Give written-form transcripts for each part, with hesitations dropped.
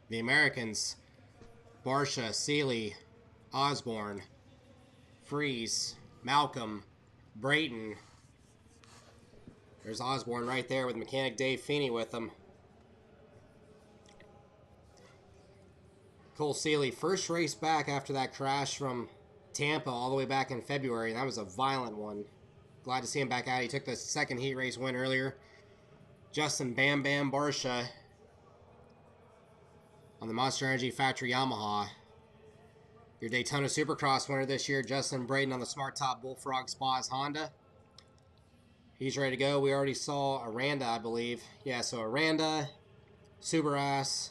The Americans, Barsha, Seeley, Osborne, Freeze, Malcolm, Brayton. There's Osborne right there with mechanic Dave Feeney with him. Cole Seeley, first race back after that crash from Tampa all the way back in February. That was a violent one. Glad to see him back out. He took the second heat race win earlier. Justin Bam Bam Barsha on the Monster Energy Factory Yamaha. Your Daytona Supercross winner this year, Justin Brayton on the Smart Top Bullfrog Spas Honda. He's ready to go. We already saw Aranda, I believe. Yeah, so Aranda, Subaras,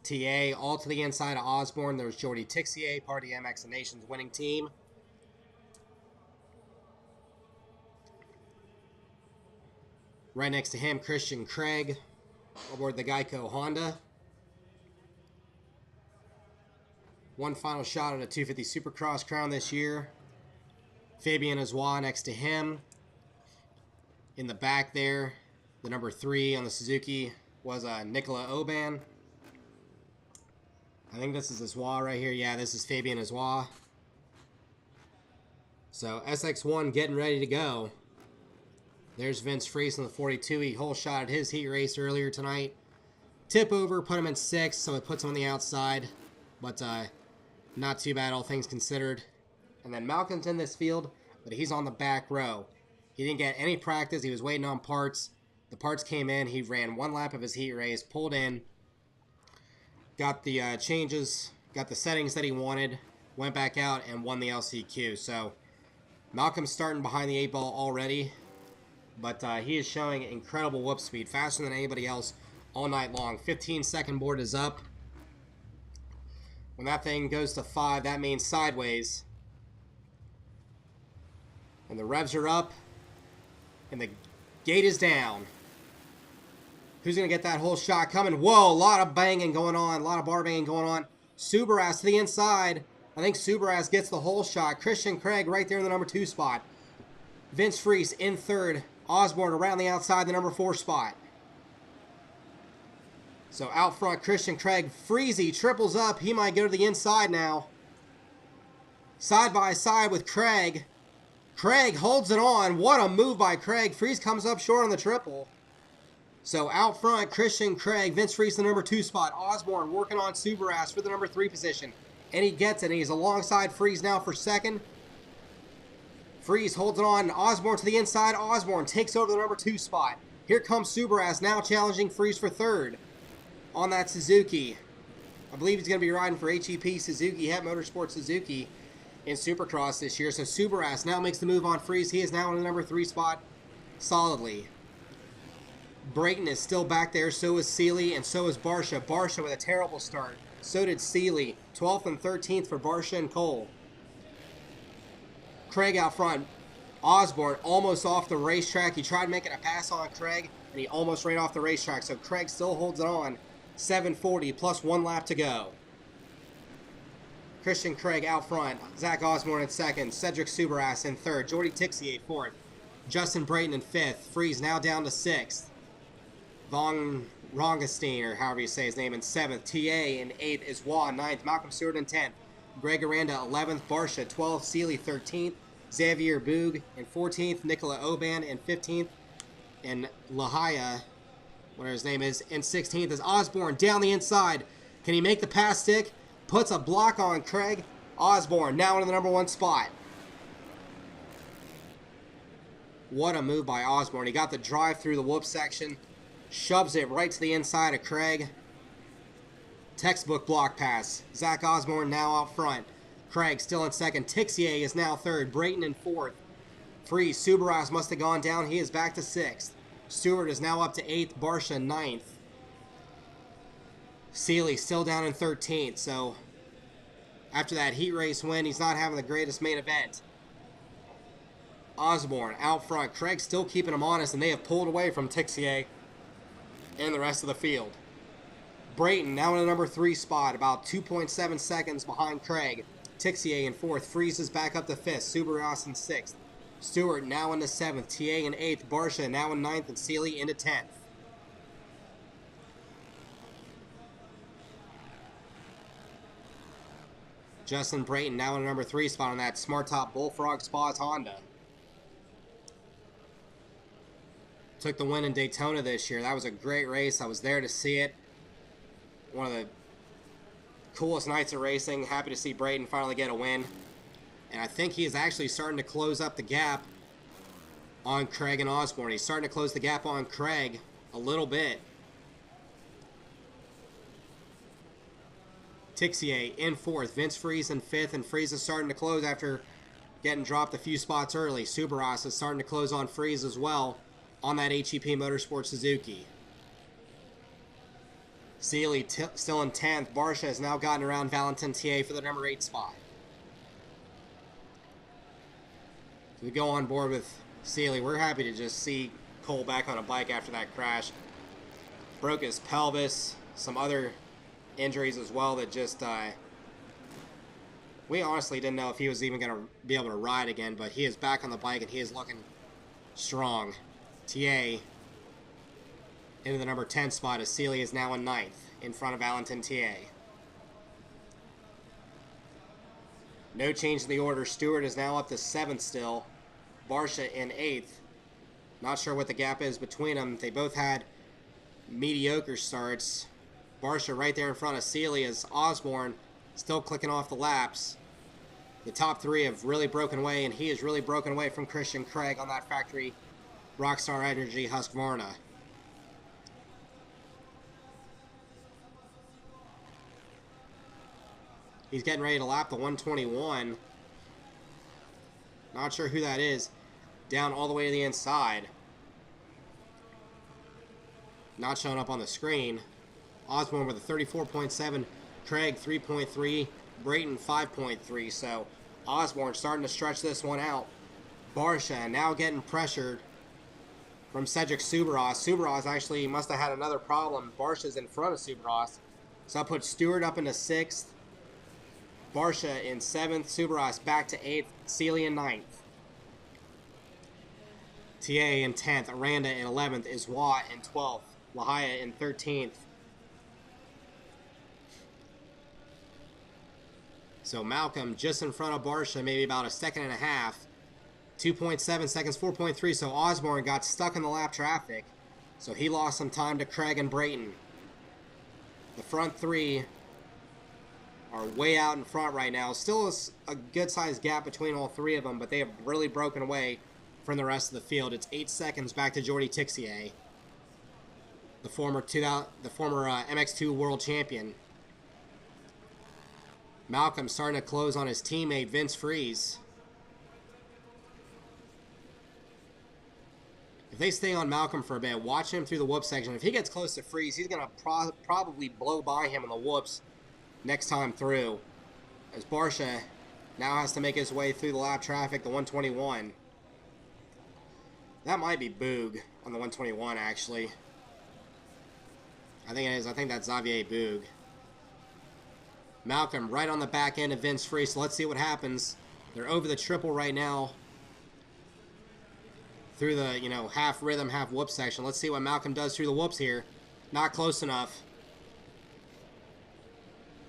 TA, all to the inside of Osborne. There's Jordy Tixier, part of the MX and Nation's winning team. Right next to him, Christian Craig aboard the Geico Honda. One final shot at a 250 Supercross crown this year. Fabien Azois next to him. In the back there, the number 3 on the Suzuki was Nicola Oban. I think this is Azois right here. Yeah, this is Fabien Azois. So SX1 getting ready to go. There's Vince Freese in the 42. He hole shot at his heat race earlier tonight. Tip over, put him in 6th, so it puts him on the outside. But not too bad, all things considered. And then Malcolm's in this field, but he's on the back row. He didn't get any practice. He was waiting on parts. The parts came in. He ran one lap of his heat race, pulled in, got the changes, got the settings that he wanted, went back out, and won the LCQ. So Malcolm's starting behind the 8 ball already, but he is showing incredible whoop speed, faster than anybody else all night long. 15-second board is up. When that thing goes to 5, that means sideways. And the revs are up. And the gate is down. Who's going to get that whole shot coming? Whoa, a lot of banging going on. A lot of bar banging going on. Subaras to the inside. I think Subaras gets the whole shot. Christian Craig right there in the number 2 spot. Vince Freese in 3rd. Osborne around the outside, the number 4 spot. So out front, Christian Craig. Freezy triples up. He might go to the inside now. Side by side with Craig. Craig holds it on. What a move by Craig. Freese comes up short on the triple. So out front, Christian Craig. Vince Freese, the number 2 spot. Osborne working on Subaras for the number 3 position. And he gets it. And he's alongside Freese now for 2nd. Freese holds it on. Osborne to the inside. Osborne takes over the number 2 spot. Here comes Subaras now challenging Freese for 3rd on that Suzuki. I believe he's going to be riding for HEP Suzuki, Het Motorsport Suzuki, in Supercross this year. So Subaras now makes the move on Freese. He is now in the number 3 spot solidly. Brayton is still back there. So is Seeley, and so is Barsha. Barsha with a terrible start. So did Seeley. 12th and 13th for Barsha and Cole. Craig out front. Osborne almost off the racetrack. He tried making a pass on Craig, and he almost ran off the racetrack. So Craig still holds it on. 740 plus 1 lap to go. Christian Craig out front. Zach Osborne in 2nd. Cedric Subaras in 3rd. Jordy Tixier 4th. Justin Brayton in 5th. Freeze now down to 6th. Von Rongestein, or however you say his name, in 7th. TA in 8th. Azois 9th. Malcolm Stewart in 10th. Greg Aranda 11th. Barsha 12th. Seeley 13th. Xavier Boog in 14th. Nicola Oban in 15th. And Lahia, whatever his name is, in 16th. Is Osborne down the inside. Can he make the pass stick? Puts a block on Craig. Osborne now in the number 1 spot. What a move by Osborne. He got the drive through the whoop section. Shoves it right to the inside of Craig. Textbook block pass. Zach Osborne now out front. Craig still in 2nd. Tixier is now 3rd. Brayton in 4th. Freeze. Subaras must have gone down. He is back to 6th. Stewart is now up to 8th. Barsha 9th. Seeley still down in 13th. So after that heat race win, he's not having the greatest main event. Osborne out front. Craig still keeping him honest, and they have pulled away from Tixier and the rest of the field. Brayton now in the number 3 spot, about 2.7 seconds behind Craig. Tixier in 4th. Freezes back up to 5th. Subaras in 6th. Stewart now into 7th. TA in 8th. Barsha now in 9th. And Seeley into 10th. Justin Brayton now in the number 3 spot on that Smart Top Bullfrog Spas Honda. Took the win in Daytona this year. That was a great race. I was there to see it. One of the coolest nights of racing. Happy to see Brayton finally get a win. And I think he is actually starting to close up the gap on Craig and Osborne. He's starting to close the gap on Craig a little bit. Tixier in 4th. Vince Freeze in 5th. And Freeze is starting to close after getting dropped a few spots early. Subaros is starting to close on Freeze as well on that HEP Motorsport Suzuki. Seeley still in 10th. Barsha has now gotten around Valentin TA for the number 8 spot. So we go on board with Seeley. We're happy to just see Cole back on a bike after that crash. Broke his pelvis, some other injuries as well that just, we honestly didn't know if he was even going to be able to ride again, but he is back on the bike and he is looking strong. TA into the number 10 spot as Seeley is now in 9th in front of Valentin TA. No change in the order. Stewart is now up to 7th still. Barsha in 8th. Not sure what the gap is between them. They both had mediocre starts. Barsha right there in front of Seeley as Osborne still clicking off the laps. The top 3 have really broken away, and he has really broken away from Christian Craig on that factory Rockstar Energy Husqvarna. He's getting ready to lap the 121. Not sure who that is. Down all the way to the inside. Not showing up on the screen. Osborne with a 34.7. Craig 3.3. Brayton 5.3. So Osborne starting to stretch this one out. Barsha now getting pressured from Cedric Subaros. Subaros actually must have had another problem. Barsha's in front of Subaros. So I put Stewart up into 6th. Barsha in 7th. Subaros back to 8th. Seeley in 9th. TA in 10th. Aranda in 11th. Iswa in 12th. Lahia in 13th. So Malcolm just in front of Barsha, maybe about a second and a half. 2.7 seconds, 4.3. So Osborne got stuck in the lap traffic. So he lost some time to Craig and Brayton. The front 3 are way out in front right now. Still a good-sized gap between all 3 of them, but they have really broken away from the rest of the field. It's 8 seconds back to Jordy Tixier, the former MX2 world champion. Malcolm starting to close on his teammate Vince Freeze. If they stay on Malcolm for a bit, watch him through the whoop section. If he gets close to Freeze, he's going to probably blow by him in the whoops next time through. As Barsha now has to make his way through the lap traffic, the 121. That might be Boog on the 121, actually. I think it is. I think that's Xavier Boog. Malcolm right on the back end of Vince Freeze. So let's see what happens. They're over the triple right now through the, half rhythm, half whoop section. Let's see what Malcolm does through the whoops here. Not close enough.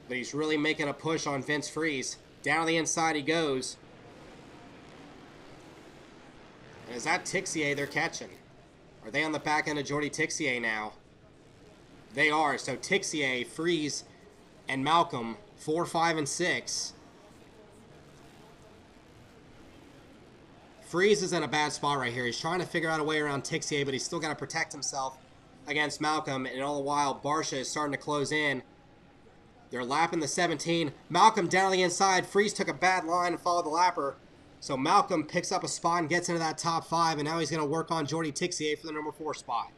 But he's really making a push on Vince Freeze. Down the inside he goes. And is that Tixier they're catching? Are they on the back end of Jordy Tixier now? They are. So Tixier, Freeze, and Malcolm, 4, 5, and 6. Freeze is in a bad spot right here. He's trying to figure out a way around Tixier, but he's still got to protect himself against Malcolm. And all the while, Barsha is starting to close in. They're lapping the 17. Malcolm down the inside. Freeze took a bad line and followed the lapper. So Malcolm picks up a spot and gets into that top 5. And now he's going to work on Jordy Tixier for the number 4 spot.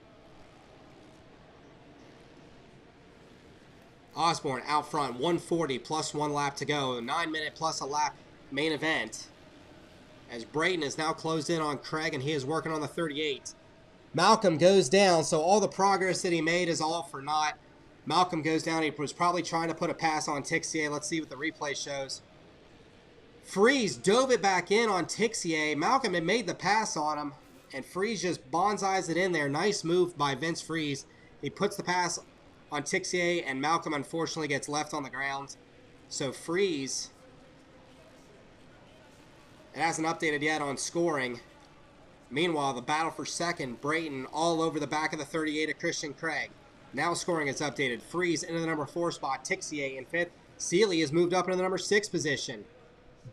Osborne out front. 140 plus 1 lap to go. 9 minute plus a lap main event. As Brayton is now closed in on Craig and he is working on the 38. Malcolm goes down. So all the progress that he made is all for naught. Malcolm goes down. He was probably trying to put a pass on Tixier. Let's see what the replay shows. Freeze dove it back in on Tixier. Malcolm had made the pass on him, and Freeze just bonsais it in there. Nice move by Vince Freeze. He puts the pass on Tixier, and Malcolm unfortunately gets left on the ground. So Freeze It hasn't updated yet on scoring. Meanwhile, the battle for second, Brayton all over the back of the 38 of Christian Craig. Now scoring is updated. Freeze into the number 4 spot. Tixier in 5th. Seeley has moved up into the number 6 position.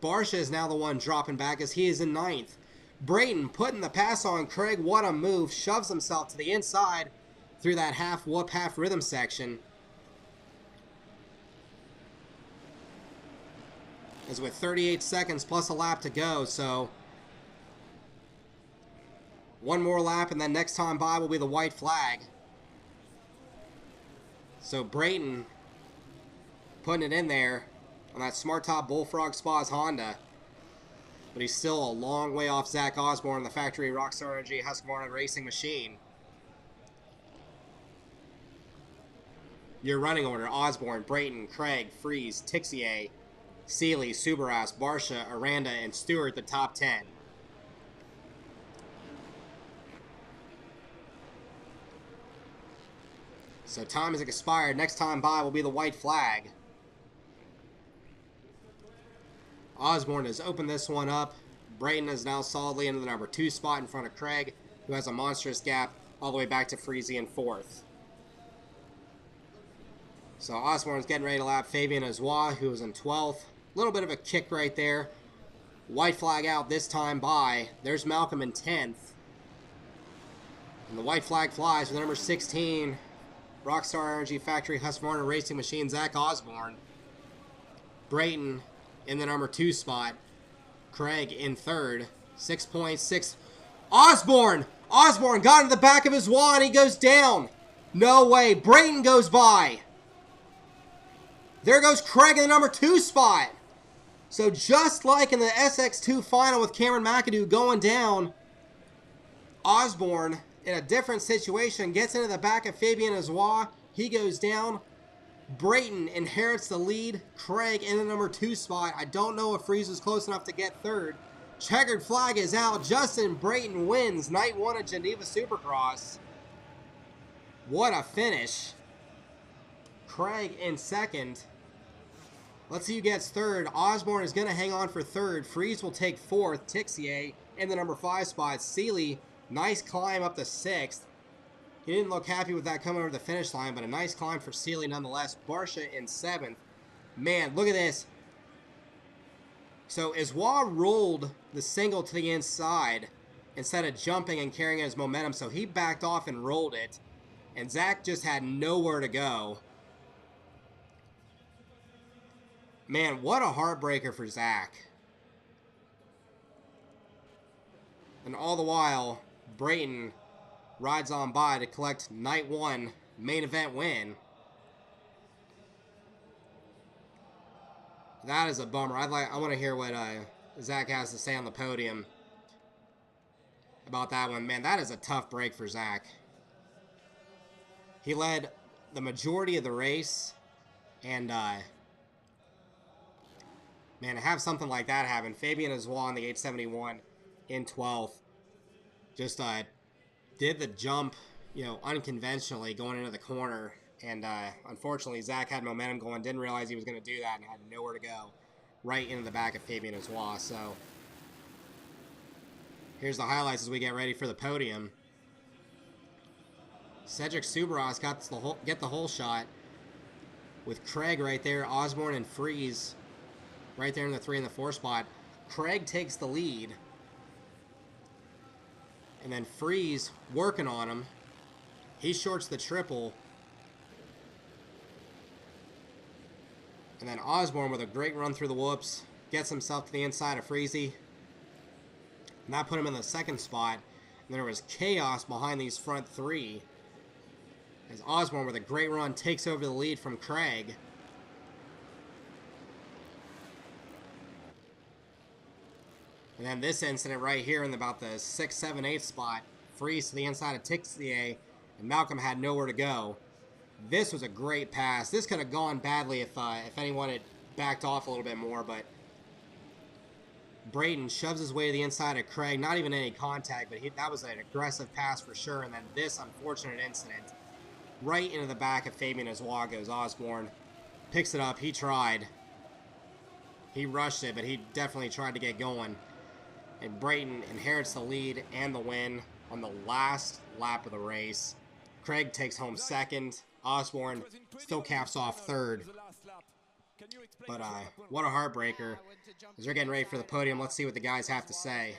Barsha is now the one dropping back as he is in 9th. Brayton putting the pass on Craig. What a move. Shoves himself to the inside through that half whoop, half rhythm section. As with 38 seconds plus a lap to go, so one more lap and then next time by will be the white flag. So Brayton putting it in there on that Smart Top Bullfrog Spas Honda. But he's still a long way off Zach Osborne, the factory Rockstar Energy Husqvarna racing machine. Your running order: Osborne, Brayton, Craig, Freeze, Tixier, Seeley, Subaras, Barsha, Aranda, and Stewart, the top 10. So time has expired. Next time by will be the white flag. Osborne has opened this one up. Brayton is now solidly into the number 2 spot in front of Craig, who has a monstrous gap all the way back to Freezy in 4th. So Osborne's getting ready to lap Fabian Azois, who was in 12th. A little bit of a kick right there. White flag out this time by. There's Malcolm in 10th. And the white flag flies for the number 16, Rockstar Energy Factory Husqvarna Racing Machine, Zach Osborne. Brayton in the number 2 spot. Craig in 3rd. 6.6. Osborne! Osborne got into the back of his wall and he goes down. No way. Brayton goes by. There goes Craig in the number 2 spot. So just like in the SX2 final with Cameron McAdoo going down, Osborne, in a different situation, gets into the back of Fabian Azois. He goes down. Brayton inherits the lead. Craig in the number 2 spot. I don't know if Freeze was close enough to get 3rd. Checkered flag is out. Justin Brayton wins night 1 of Geneva Supercross. What a finish. Craig in 2nd. Let's see who gets 3rd. Osborne is going to hang on for 3rd. Freeze will take 4th. Tixier in the number 5 spot. Seeley, nice climb up to 6th. He didn't look happy with that coming over the finish line, but a nice climb for Seeley nonetheless. Barsha in 7th. Man, look at this. So Azois rolled the single to the inside instead of jumping and carrying his momentum, so he backed off and rolled it. And Zach just had nowhere to go. Man, what a heartbreaker for Zach. And all the while, Brayton rides on by to collect night 1 main event win. That is a bummer. I want to hear what Zach has to say on the podium about that one. Man, that is a tough break for Zach. He led the majority of the race, and man, to have something like that happen. Fabian Azois on the 871 in 12th. Just did the jump, unconventionally going into the corner. And unfortunately, Zach had momentum going. Didn't realize he was going to do that and had nowhere to go. Right into the back of Fabian Azois. So here's the highlights as we get ready for the podium. Cedric Subaras get the whole shot. With Craig right there. Osborne and Freeze right there in the 3 and the 4 spot. Craig takes the lead. And then Freeze working on him. He shorts the triple. And then Osborne with a great run through the whoops. Gets himself to the inside of Freezy. And that put him in the 2nd spot. And there was chaos behind these front 3. As Osborne with a great run takes over the lead from Craig. And then this incident right here in about the 6, 7, 8 spot. Freeze to the inside of Tixier. And Malcolm had nowhere to go. This was a great pass. This could have gone badly if anyone had backed off a little bit more. But Brayton shoves his way to the inside of Craig. Not even any contact, but that was an aggressive pass for sure. And then this unfortunate incident. Right into the back of Fabian Azois goes Osborne. Picks it up. He tried. He rushed it, but he definitely tried to get going. And Brayton inherits the lead and the win on the last lap of the race. Craig takes home second. Osborne still caps off third. But what a heartbreaker. As they're getting ready for the podium, let's see what the guys have to say.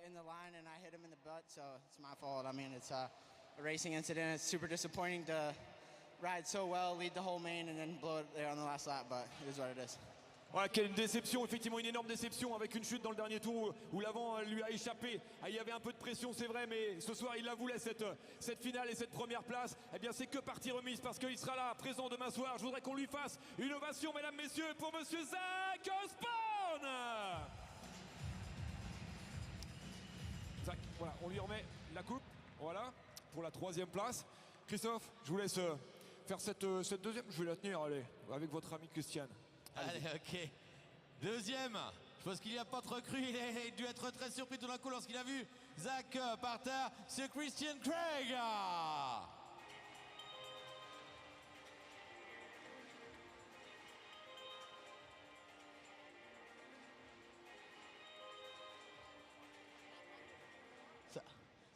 In the line, and I hit him in the butt, so it's my fault. I mean, it's a racing incident. It's super disappointing to ride so well, lead the whole main, and then blow it there on the last lap, but it is what it is. Voilà, quelle déception, effectivement une énorme déception avec une chute dans le dernier tour où l'avant lui a échappé. Il y avait un peu de pression, c'est vrai, mais ce soir il la voulait cette finale et cette première place. Eh bien c'est que partie remise parce qu'il sera là, présent demain soir. Je voudrais qu'on lui fasse une ovation, mesdames, messieurs, pour monsieur Zach Osborne. Zach, voilà, on lui remet la coupe, voilà, pour la 3e place. Christophe, je vous laisse faire cette deuxième. Je vais la tenir, allez, avec votre ami Christian. Allez, ok. Deuxième. Je pense qu'il n'y a pas trop cru. Il a dû être très surpris tout d'un coup lorsqu'il a vu Zach par terre. C'est Christian Craig.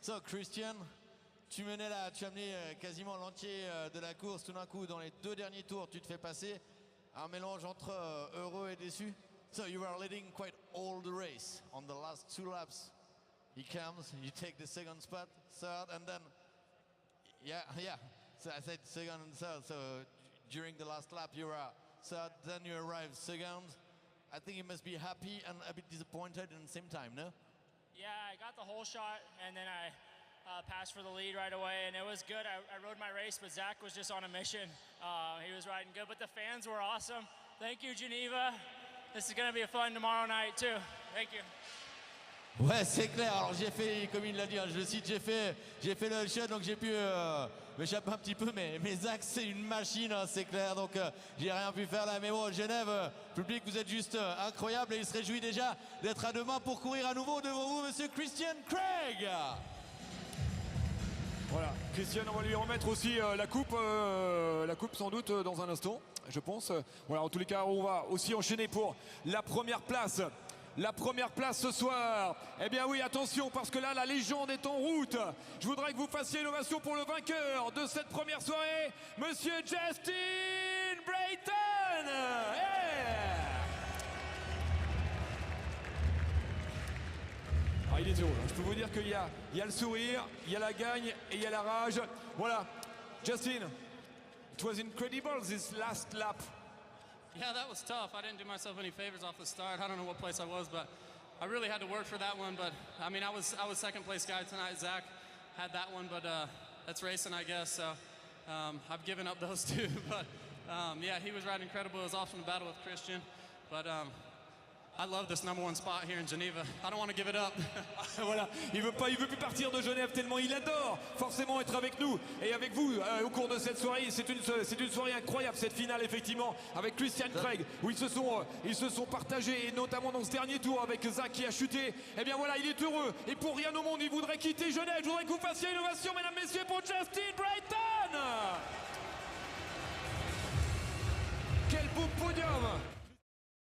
So Christian, tu menais là, tu as amené quasiment l'entier de la course. Tout d'un coup, dans les 2 derniers tours, tu te fais passer. Un mélange entre heureux et déçu. So you were leading quite all the race. On the last 2 laps, he comes, you take the second spot, third, and then, yeah. So I said second and third. So during the last lap, you were third, then you arrived second. I think you must be happy and a bit disappointed at the same time, no? Yeah, I got the whole shot, and then I passed for the lead right away, and it was good. I rode my race, but Zach was just on a mission. He was riding good, but the fans were awesome. Thank you, Geneva. This is going to be a fun tomorrow night, too. Thank you. Ouais, c'est clair. Alors j'ai fait, comme il l'a dit, hein, je le cite, j'ai fait le shot, donc j'ai pu m'échapper un petit peu, mais Zach c'est une machine, hein, c'est clair, donc j'ai rien pu faire là. Mais bon, Genève, public, vous êtes juste incroyable et il se réjouit déjà d'être à demain pour courir à nouveau devant vous, monsieur Christian Craig. Voilà, Christian, on va lui remettre aussi la coupe sans doute dans un instant, je pense. Voilà, en tous les cas, on va aussi enchaîner pour la première place. La première place ce soir. Eh bien oui, attention, parce que là, la légende est en route. Je voudrais que vous fassiez une ovation pour le vainqueur de cette première soirée, monsieur Justin Brayton. Yeah. Ah, il est heureux. Je peux vous dire qu'il y a le sourire, il y a la gagne et il y a la rage. Voilà, Justin, it was incredible this last lap. Yeah, that was tough. I didn't do myself any favors off the start. I don't know what place I was, but I really had to work for that one. But I mean, I was second place guy tonight. Zach had that one, but that's racing, I guess. So I've given up those 2. But yeah, he was riding incredible. It was awesome to battle with Christian. But I love this #1 spot here in Geneva. I don't want to give it up. Voilà, il veut plus partir de Genève tellement il adore forcément être avec nous et avec vous au cours de cette soirée. C'est une soirée incroyable, cette finale effectivement avec Christian Craig où ils se sont partagés et notamment dans ce dernier tour avec Zach qui a chuté. Eh bien voilà, il est heureux et pour rien au monde il voudrait quitter Genève. Je voudrais que vous fassiez une ovation, mesdames, messieurs, pour Justin Brayton.